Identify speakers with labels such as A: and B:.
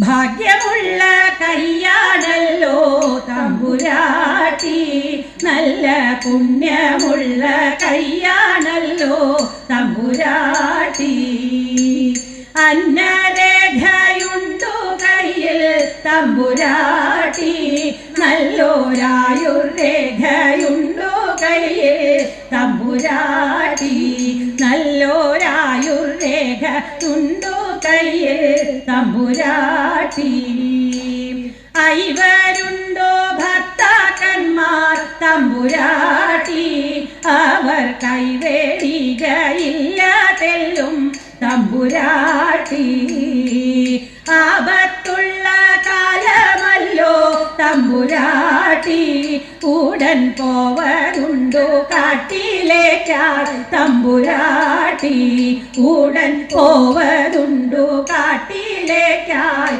A: ഭാഗ്യമുള്ള കയ്യാണല്ലോ തമ്പുരാട്ടി, നല്ല പുണ്യമുള്ള കയ്യാണല്ലോ തമ്പുരാട്ടി. അന്നരേഖയുണ്ടു കയ്യിൽ തമ്പുരാട്ടി, നല്ലോരായുർരേഖയുണ്ടു കയ്യിൽ തമ്പുരാട്ടി, നല്ലോരായുർരേഖയുണ്ടു കയ്യിൽ തമ്പുരാട്ടി. ഐവരുണ്ടോ ഭർത്താക്കന്മാർ തമ്പുരാട്ടി, അവർ കൈവേടികയില്ല തെല്ലും തമ്പുരാട്ടി. ആപത്തുള്ള കാലമല്ലോ തമ്പുരാട്ടി, ഉടൻ പോവതുണ്ടു കാട്ടിലേക്കാൾ തമ്പുരാട്ടി, ഉടൻ പോവതുണ്ടു കാട്ടിലേക്കാൾ